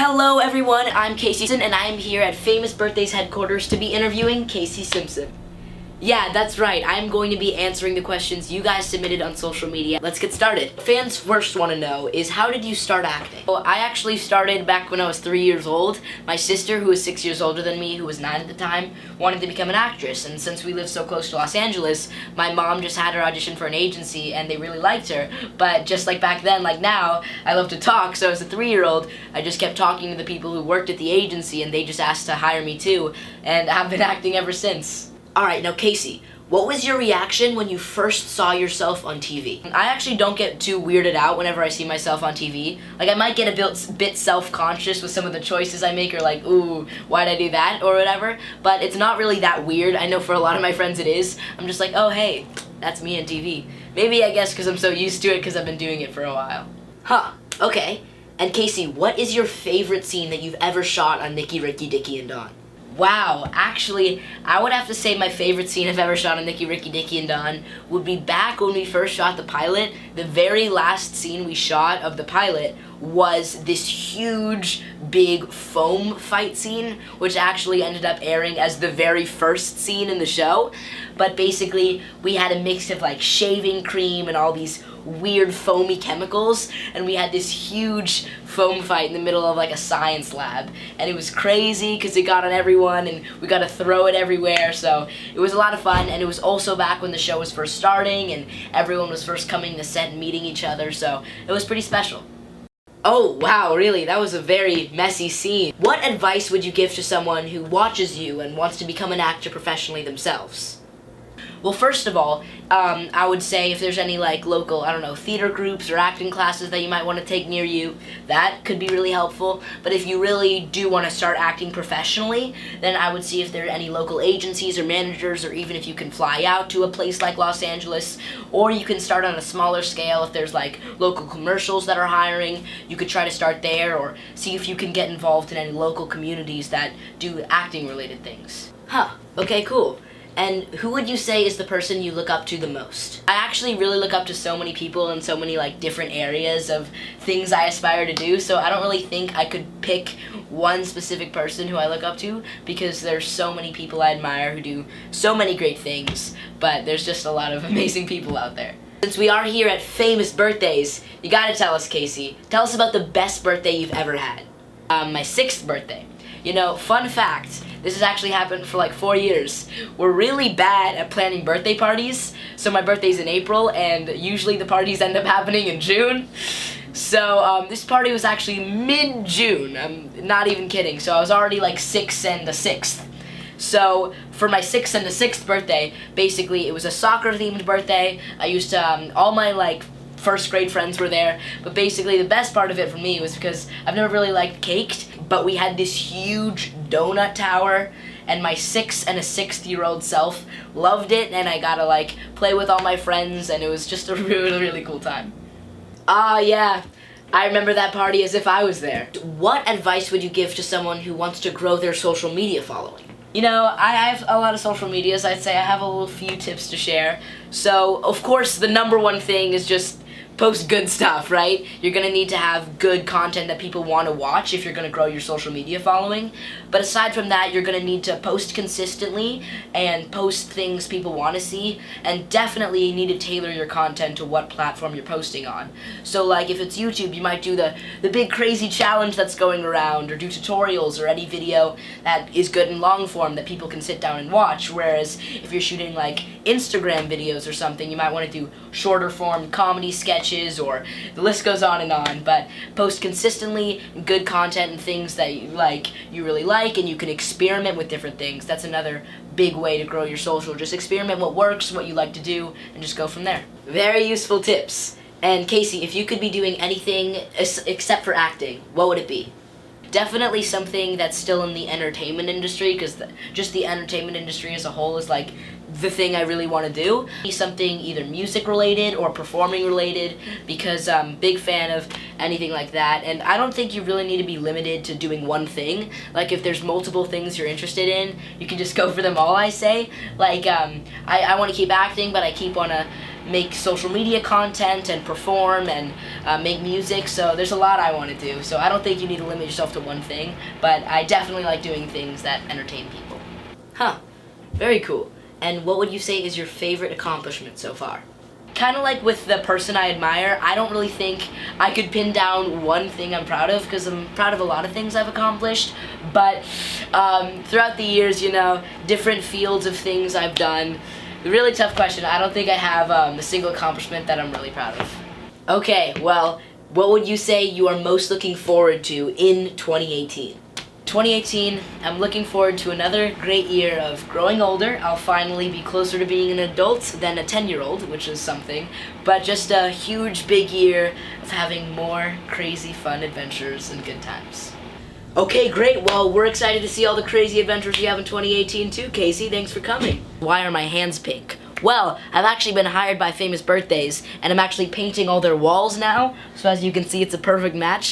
Hello everyone, I'm Simpson and I'm here at Famous Birthdays headquarters to be interviewing Casey Simpson. Yeah, that's right, I'm going to be answering the questions you guys submitted on social media. Let's get started. Fans first want to know is, how did you start acting? Well, I actually started back when I was 3 years old. My sister, who was 6 years older than me, who was 9 at the time, wanted to become an actress, and since we live so close to Los Angeles, my mom just had her audition for an agency and they really liked her. But just like back then, like now, I love to talk, so as a 3-year-old, I just kept talking to the people who worked at the agency and they just asked to hire me too, and I've been acting ever since. Alright, now Casey, what was your reaction when you first saw yourself on TV? I actually don't get too weirded out whenever I see myself on TV. Like, I might get a bit self-conscious with some of the choices I make, or like, ooh, why'd I do that, or whatever, but it's not really that weird. I know for a lot of my friends it is. I'm just like, oh hey, that's me on TV. Maybe, I guess, because I'm so used to it because I've been doing it for a while. Huh, okay. And Casey, what is your favorite scene that you've ever shot on Nicky, Ricky, Dicky, and Dawn? Wow, actually, I would have to say my favorite scene I've ever shot on Nicky, Ricky, Dicky, and Dawn would be back when we first shot the pilot. The very last scene we shot of the pilot was this huge, big foam fight scene, which actually ended up airing as the very first scene in the show. But basically, we had a mix of like shaving cream and all these weird foamy chemicals, and we had this huge foam fight in the middle of like a science lab, and it was crazy because it got on everyone and we got to throw it everywhere, so it was a lot of fun. And it was also back when the show was first starting and everyone was first coming to set and meeting each other, so it was pretty special. Oh wow, really? That was a very messy scene. What advice would you give to someone who watches you and wants to become an actor professionally themselves? Well, first of all, I would say if there's any like local, I don't know, theater groups or acting classes that you might want to take near you, that could be really helpful. But if you really do want to start acting professionally, then I would see if there are any local agencies or managers, or even if you can fly out to a place like Los Angeles, or you can start on a smaller scale. If there's like local commercials that are hiring, you could try to start there, or see if you can get involved in any local communities that do acting related things. Huh, okay, cool. And who would you say is the person you look up to the most? I actually really look up to so many people in so many like different areas of things I aspire to do, so I don't really think I could pick one specific person who I look up to, because there's so many people I admire who do so many great things, but there's just a lot of amazing people out there. Since we are here at Famous Birthdays, you gotta tell us, Casey. Tell us about the best birthday you've ever had. My 6th birthday. You know, fun fact, this has actually happened for like 4 years. We're really bad at planning birthday parties, so my birthday's in April, and usually the parties end up happening in June. So this party was actually mid-June, I'm not even kidding, so I was already like 6 and a 6th. So for my 6th and a 6th birthday, basically it was a soccer-themed birthday. I used to, all my like first grade friends were there, but basically the best part of it for me was because I've never really liked cake, but we had this huge donut tower, and my 6 and a 6th-year-old self loved it, and I got to like play with all my friends, and it was just a really, really cool time. Yeah, I remember that party as if I was there. What advice would you give to someone who wants to grow their social media following? You know, I have a lot of social medias. I'd say I have a little few tips to share. So, of course, the number one thing is just post good stuff, right? You're gonna need to have good content that people want to watch if you're gonna grow your social media following. But aside from that, you're gonna need to post consistently and post things people want to see, and definitely need to tailor your content to what platform you're posting on. So like if it's YouTube, you might do the big crazy challenge that's going around, or do tutorials, or any video that is good in long form that people can sit down and watch. Whereas if you're shooting like Instagram videos or something, you might want to do shorter form comedy sketches, or the list goes on and on. But post consistently good content and things that you really like, and you can experiment with different things. That's another big way to grow your social. Just experiment what works, what you like to do, and just go from there. Very useful tips. And Casey, if you could be doing anything except for acting, what would it be? Definitely something that's still in the entertainment industry, because just the entertainment industry as a whole is like the thing I really want to do. Something either music related or performing related, because I'm a big fan of anything like that. And I don't think you really need to be limited to doing one thing. Like, if there's multiple things you're interested in, you can just go for them all, I say. Like, I want to keep acting, but I want to make social media content and perform and make music, so there's a lot I want to do. So I don't think you need to limit yourself to one thing, but I definitely like doing things that entertain people. Huh, very cool. And what would you say is your favorite accomplishment so far? Kind of like with the person I admire, I don't really think I could pin down one thing I'm proud of, because I'm proud of a lot of things I've accomplished, but throughout the years, you know, different fields of things I've done. Really tough question. I don't think I have a single accomplishment that I'm really proud of. Okay, well, what would you say you are most looking forward to in 2018? 2018, I'm looking forward to another great year of growing older. I'll finally be closer to being an adult than a 10-year-old, which is something, but just a huge, big year of having more crazy, fun adventures and good times. Okay, great. Well, we're excited to see all the crazy adventures you have in 2018 too, Casey. Thanks for coming. Why are my hands pink? Well, I've actually been hired by Famous Birthdays, and I'm actually painting all their walls now, so as you can see, it's a perfect match.